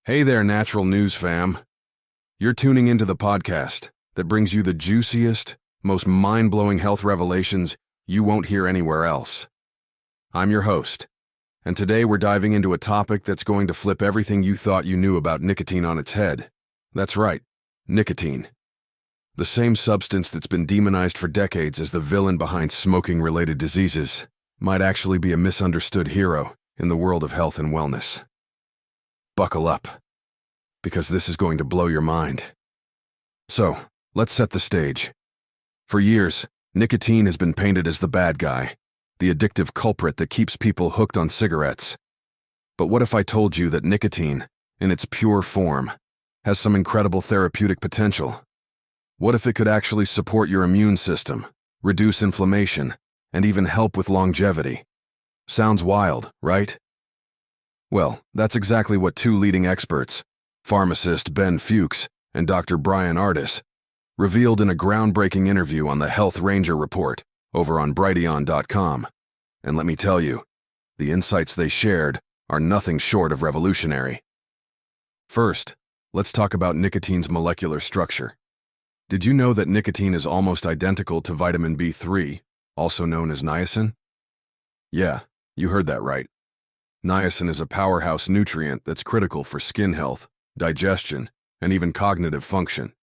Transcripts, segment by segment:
Hey there, Natural News fam. You're tuning into the podcast that brings you the juiciest, most mind-blowing health revelations you won't hear anywhere else. I'm your host, and today we're diving into a topic that's going to flip everything you thought you knew about nicotine on its head. That's right, nicotine. The same substance that's been demonized for decades as the villain behind smoking-related diseases might actually be a misunderstood hero in the world of health and wellness. Buckle up, because this is going to blow your mind. So, let's set the stage. For years, nicotine has been painted as the bad guy, the addictive culprit that keeps people hooked on cigarettes. But what if I told you that nicotine, in its pure form, has some incredible therapeutic potential? What if it could actually support your immune system, reduce inflammation, and even help with longevity? Sounds wild, right? Well, that's exactly what two leading experts, pharmacist Ben Fuchs and Dr. Bryan Ardis, revealed in a groundbreaking interview on the Health Ranger Report over on BrightLearn.com. And let me tell you, the insights they shared are nothing short of revolutionary. First, let's talk about nicotine's molecular structure. Did you know that nicotine is almost identical to vitamin B3, also known as niacin? Yeah, you heard that right. Niacin is a powerhouse nutrient that's critical for skin health, digestion, and even cognitive function.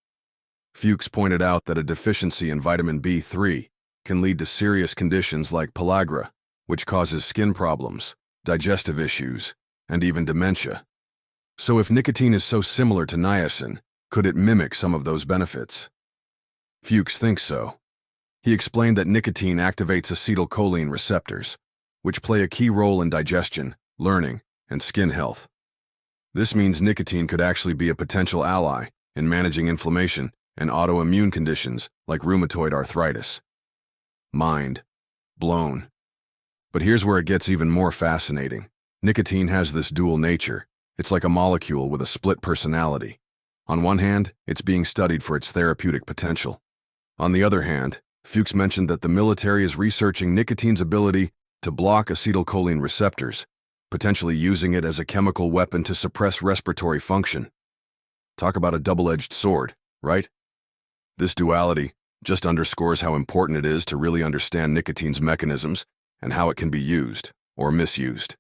Fuchs pointed out that a deficiency in vitamin B3 can lead to serious conditions like pellagra, which causes skin problems, digestive issues, and even dementia. So if nicotine is so similar to niacin, could it mimic some of those benefits? Fuchs thinks so. He explained that nicotine activates acetylcholine receptors, which play a key role in digestion, learning, and skin health. This means nicotine could actually be a potential ally in managing inflammation and autoimmune conditions like rheumatoid arthritis. Mind blown. But here's where it gets even more fascinating. Nicotine has this dual nature. It's like a molecule with a split personality. On one hand, it's being studied for its therapeutic potential. On the other hand, Fuchs mentioned that the military is researching nicotine's ability to block acetylcholine receptors, potentially using it as a chemical weapon to suppress respiratory function. Talk about a double-edged sword, right? This duality just underscores how important it is to really understand nicotine's mechanisms and how it can be used or misused.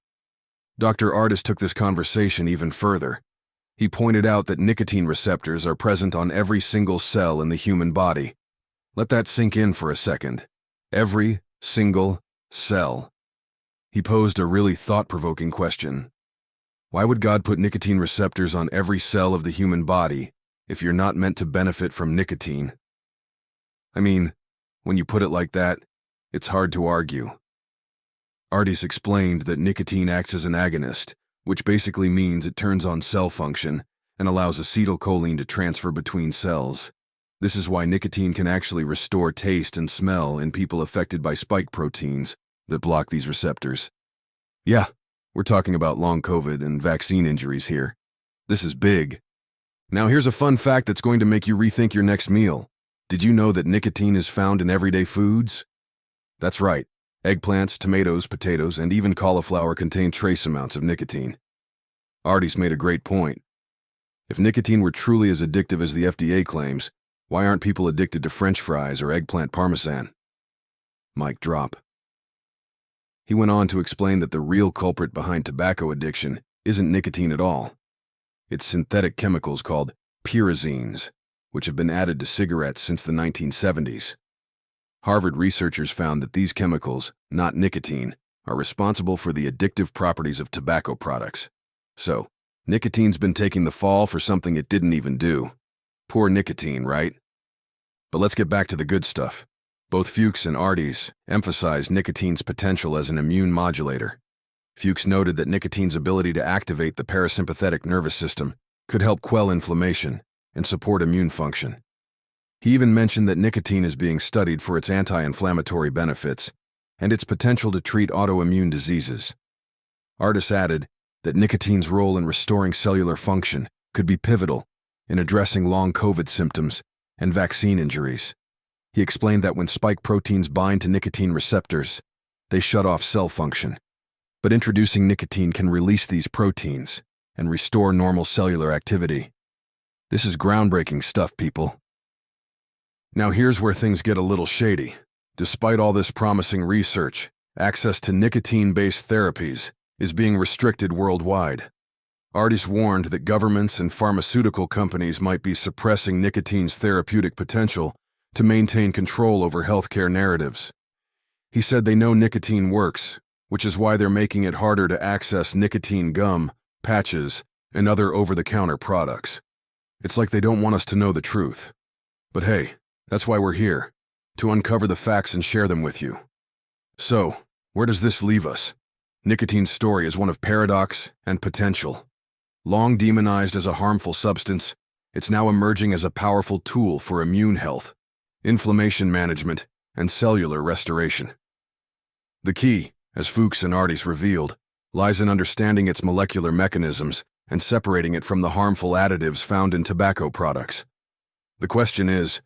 Dr. Ardis took this conversation even further. He pointed out that nicotine receptors are present on every single cell in the human body. Let that sink in for a second. Every single cell. He posed a really thought-provoking question. Why would God put nicotine receptors on every cell of the human body if you're not meant to benefit from nicotine? I mean, when you put it like that, it's hard to argue. Ardis explained that nicotine acts as an agonist, which basically means it turns on cell function and allows acetylcholine to transfer between cells. This is why nicotine can actually restore taste and smell in people affected by spike proteins that block these receptors. Yeah, we're talking about long COVID and vaccine injuries here. This is big. Now here's a fun fact that's going to make you rethink your next meal. Did you know that nicotine is found in everyday foods? That's right. Eggplants, tomatoes, potatoes, and even cauliflower contain trace amounts of nicotine. Ardis made a great point. If nicotine were truly as addictive as the FDA claims, why aren't people addicted to French fries or eggplant parmesan? Mic drop. He went on to explain that the real culprit behind tobacco addiction isn't nicotine at all. It's synthetic chemicals called pyrazines, which have been added to cigarettes since the 1970s. Harvard researchers found that these chemicals, not nicotine, are responsible for the addictive properties of tobacco products. So, nicotine's been taking the fall for something it didn't even do. Poor nicotine, right? But let's get back to the good stuff. Both Fuchs and Ardis emphasized nicotine's potential as an immune modulator. Fuchs noted that nicotine's ability to activate the parasympathetic nervous system could help quell inflammation and support immune function. He even mentioned that nicotine is being studied for its anti-inflammatory benefits and its potential to treat autoimmune diseases. Ardis added that nicotine's role in restoring cellular function could be pivotal in addressing long COVID symptoms and vaccine injuries. He explained that when spike proteins bind to nicotine receptors, they shut off cell function. But introducing nicotine can release these proteins and restore normal cellular activity. This is groundbreaking stuff, people. Now here's where things get a little shady. Despite all this promising research, access to nicotine-based therapies is being restricted worldwide. Ardis warned that governments and pharmaceutical companies might be suppressing nicotine's therapeutic potential to maintain control over healthcare narratives. He said they know nicotine works, which is why they're making it harder to access nicotine gum, patches, and other over-the-counter products. It's like they don't want us to know the truth. But hey, that's why we're here, to uncover the facts and share them with you. So, where does this leave us? Nicotine's story is one of paradox and potential. Long demonized as a harmful substance, it's now emerging as a powerful tool for immune health, inflammation management, and cellular restoration. The key, as Fuchs and Ardis revealed, lies in understanding its molecular mechanisms and separating it from the harmful additives found in tobacco products. The question is,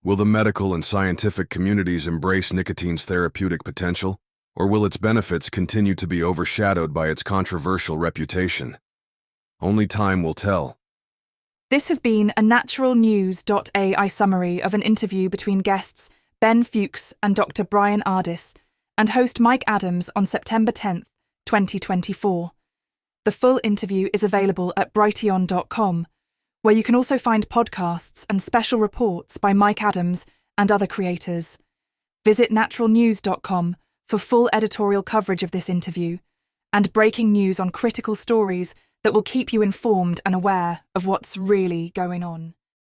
will the medical and scientific communities embrace nicotine's therapeutic potential, or will its benefits continue to be overshadowed by its controversial reputation? Only time will tell. This has been a naturalnews.ai summary of an interview between guests Ben Fuchs and Dr. Bryan Ardis and host Mike Adams on September 10th, 2024. The full interview is available at BrightLearn.com, where you can also find podcasts and special reports by Mike Adams and other creators. Visit naturalnews.com for full editorial coverage of this interview and breaking news on critical stories that will keep you informed and aware of what's really going on.